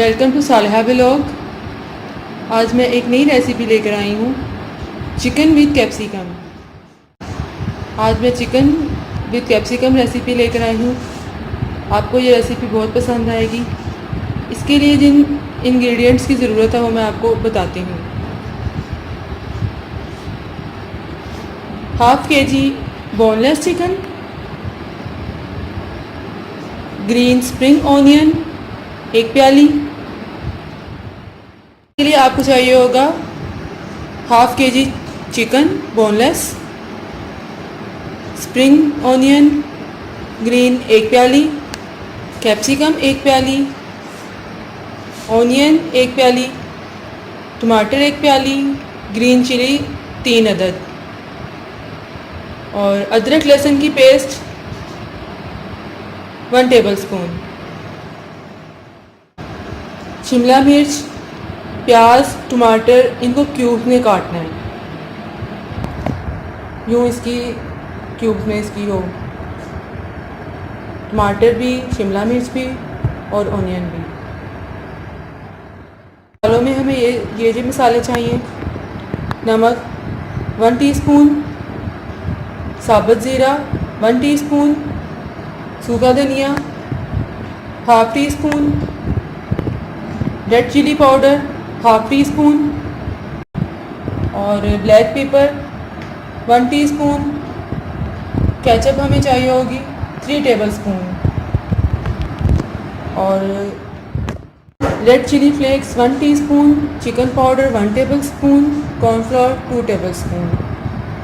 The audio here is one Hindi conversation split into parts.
Welcome to Saleha vlog. आज मैं एक नई रेसिपी लेकर आई हूँ, चिकन विद कैप्सिकम। आज मैं चिकन विद कैप्सिकम रेसिपी लेकर आई हूँ। आपको ये रेसिपी बहुत पसंद आएगी। इसके लिए जिन इंग्रेडिएंट्स की ज़रूरत है वो मैं आपको बताती हूँ। Half kg boneless chicken, green spring onion 1 प्याली। के लिए आपको चाहिए होगा half kg chicken boneless, spring onion green 1 प्याली, कैप्सिकम 1 प्याली, ऑनियन 1 प्याली, टमाटर 1 प्याली, ग्रीन चिली 3 अदद और अदरक लहसुन की पेस्ट 1 टेबलस्पून। शिमला मिर्च, प्याज, टमाटर, इनको क्यूब्स में काटना है, यूँ इसकी क्यूब्स में इसकी हो, टमाटर भी, शिमला मिर्च भी और ऑनियन भी। मसालों में हमें ये जो मसाले चाहिए: नमक 1 टीस्पून, साबुत ज़ीरा 1 टीस्पून, सूखा धनिया half teaspoon, red chilli powder half teaspoon और ब्लैक पेपर 1 टीस्पून। केचप हमें चाहिए होगी 3 टेबलस्पून और red chilli flakes 1 teaspoon, chicken powder 1 tablespoon, cornflour 2 tablespoon.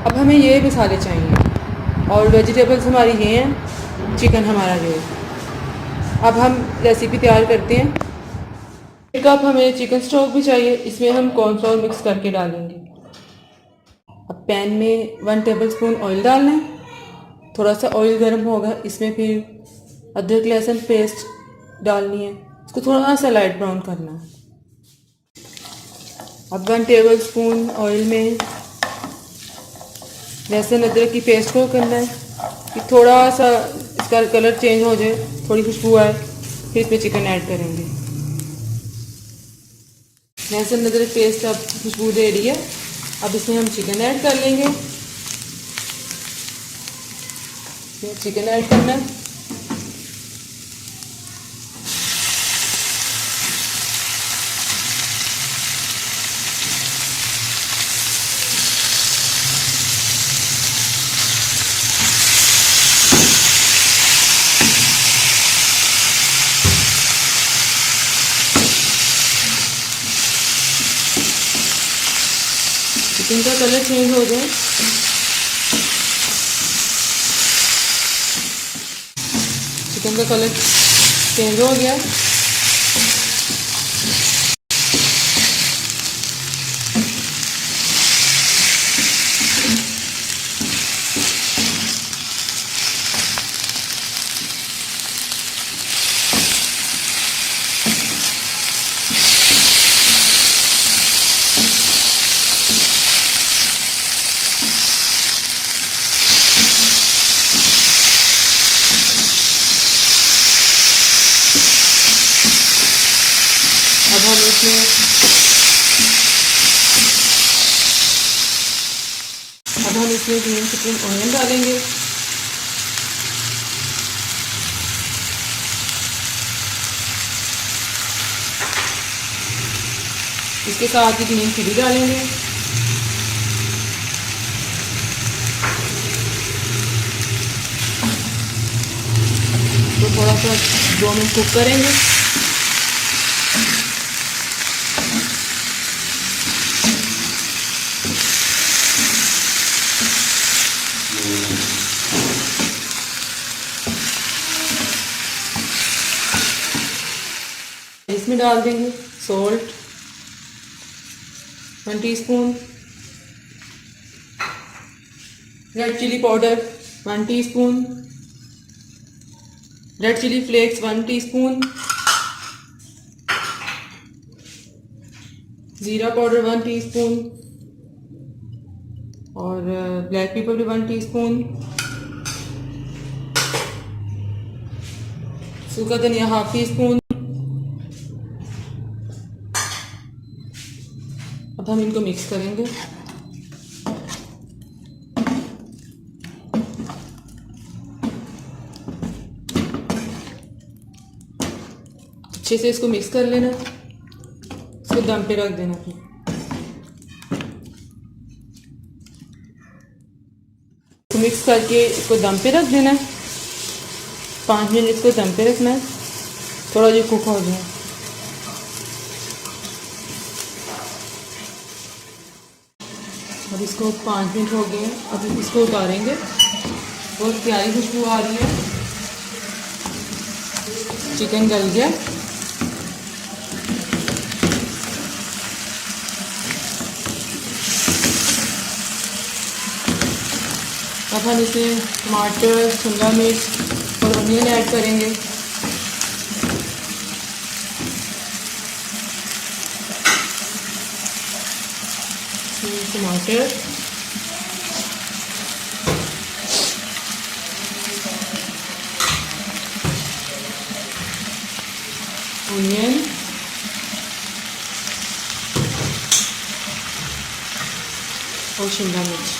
अब हमें ये मसाले चाहिए और वेजिटेबल्स हमारी ये हैं, चिकन हमारा ये है। अब हम रेसिपी तैयार करते हैं। 1 कप हमें चिकन स्टॉक भी चाहिए, इसमें हम कॉर्नफ्लोर मिक्स करके डालेंगे। अब पैन में 1 टेबलस्पून ऑयल डालना है। थोड़ा सा ऑयल गर्म होगा, इसमें फिर अदरक लहसुन पेस्ट डालनी है, इसको थोड़ा सा लाइट ब्राउन करना है। अब 1 टेबलस्पून ऑयल में लहसुन अदरक की पेस्ट को करना है कि थोड़ा सा इसका कलर चेंज हो जाए, थोड़ी खुशबू आए, फिर इसमें चिकन ऐड करेंगे। लहसुन अदरक पेस्ट अब खुशबू दे रही है, अब इसमें हम चिकन ऐड कर लेंगे। चिकन ऐड करना है। चिकन का कलर चेंज हो जाए, चिकन का कलर चेंज हो गया। अब हम इसमें ग्रीन स्प्रिंग ऑनियन डालेंगे। इसके साथ ही ग्रीन चिली डालेंगे। तो थोड़ा सा 2 मिनट कुक करेंगे। इसमें डाल देंगे salt 1 teaspoon, red chilli powder 1 teaspoon, red chilli flakes 1 teaspoon, ज़ीरा पाउडर 1 टीस्पून और ब्लैक पेपर भी 1 टीस्पून, सूखा धनिया हाफ टी स्पून, अब हम इनको मिक्स करेंगे। अच्छे से इसको मिक्स कर लेना, इसको दम पे रख देना। फिर मिक्स करके इसको दम पे रख देना है। 5 मिनट इसको दम पे रखना है, थोड़ा जो कुक हो जाए। अब इसको 5 मिनट हो गए हैं, अब इसको उतारेंगे। बहुत प्यारी खुशबू आ रही है, चिकन गल गया। अब हम इसमें टमाटर, शिमला मिर्च और अनियन ऐड करेंगे। टमाटर, अनियन और शिमला मिर्च।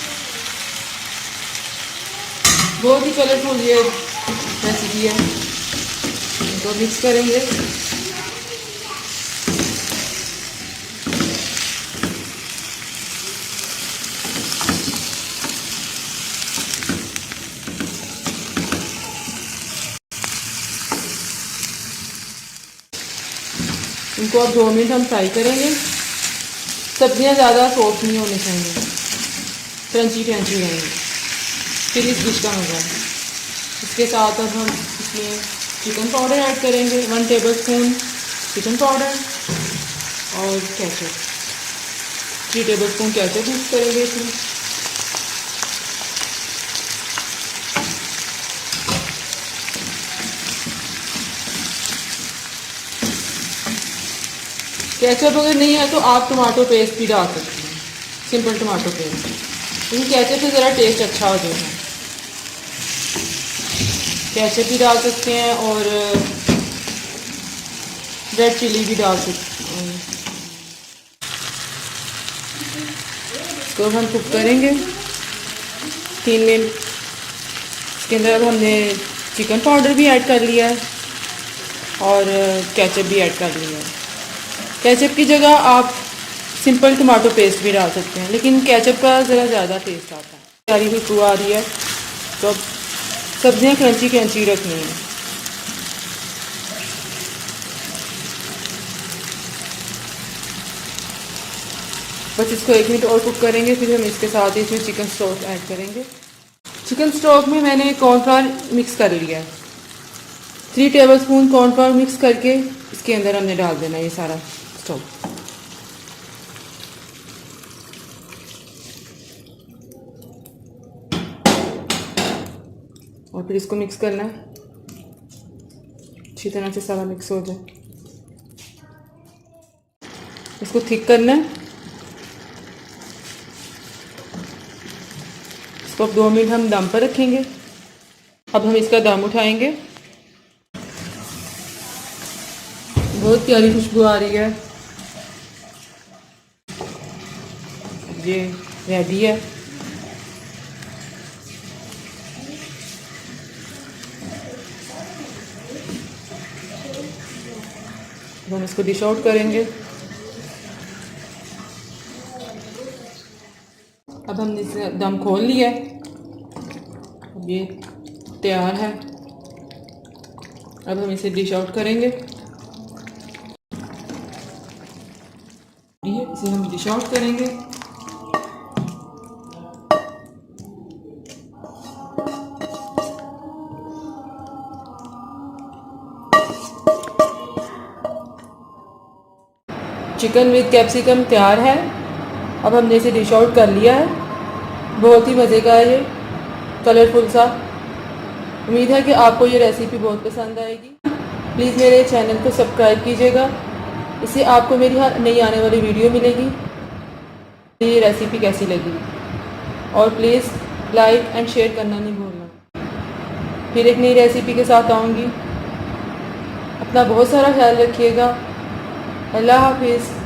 बहुत ही कलरफुल ये रेसिपी है। तो मिक्स करेंगे। इनको अब 2 मिनट हम फ्राई करेंगे। सब्जियां ज़्यादा सॉफ्ट नहीं होनी चाहिए, क्रंची क्रंची रहेंगी, फिर इस डिश का मज़ा है। इसके साथ अब हम इसमें चिकन पाउडर ऐड करेंगे, 1 टेबलस्पून चिकन पाउडर और केचप, 3 टेबलस्पून केचप यूज़ करेंगे इसमें। केचप अगर नहीं है तो आप टमाटो पेस्ट भी डाल सकते हैं, सिंपल टमाटो पेस्ट, लेकिन केचप से ज़रा टेस्ट अच्छा हो जाएगा। केचप भी डाल सकते हैं और रेड चिली भी डाल सकते हैं। इसको हम कुक करेंगे 3 मिनट। इसके अंदर अब हमने चिकन पाउडर भी ऐड कर लिया है और केचप भी ऐड कर लिया है। केचप की जगह आप सिंपल टमाटो पेस्ट भी डाल सकते हैं, लेकिन केचप का ज़रा ज़्यादा टेस्ट आता है। प्यारी खुशबू आ रही है, तो अब सब्जियां क्रंची क्रंची रखनी है। बस इसको 1 मिनट और कुक करेंगे, फिर हम इसके साथ ही इसमें चिकन स्टॉक ऐड करेंगे। चिकन स्टॉक में मैंने कॉर्नफ्लावर मिक्स कर लिया है। 3 टेबलस्पून कॉर्नफ्लावर मिक्स करके इसके अंदर हमने डाल देना ये सारा स्टॉक। और फिर इसको मिक्स करना है, अच्छी तरह से सारा मिक्स हो जाए। इसको थिक करना है। इसको अब 2 मिनट हम दम पर रखेंगे। अब हम इसका दम उठाएंगे। बहुत प्यारी खुशबू आ रही है, ये रेडी है। हम इसको डिश आउट करेंगे। अब हमने इसे दम खोल लिया है, अब ये तैयार है। अब हम इसे डिश आउट करेंगे। इसे हम डिश आउट करेंगे। चिकन विद कैप्सिकम तैयार है। अब हमने इसे डिश आउट कर लिया है। बहुत ही मज़े का है ये, कलरफुल सा। उम्मीद है कि आपको ये रेसिपी बहुत पसंद आएगी। प्लीज़ मेरे चैनल को सब्सक्राइब कीजिएगा, इससे आपको मेरी हर नई आने वाली वीडियो मिलेगी। ये रेसिपी कैसी लगी, और प्लीज़ लाइक एंड शेयर करना नहीं भूलना। फिर एक नई रेसिपी के साथ आऊँगी। अपना बहुत सारा ख्याल रखिएगा। अल्लाह हाफिज़।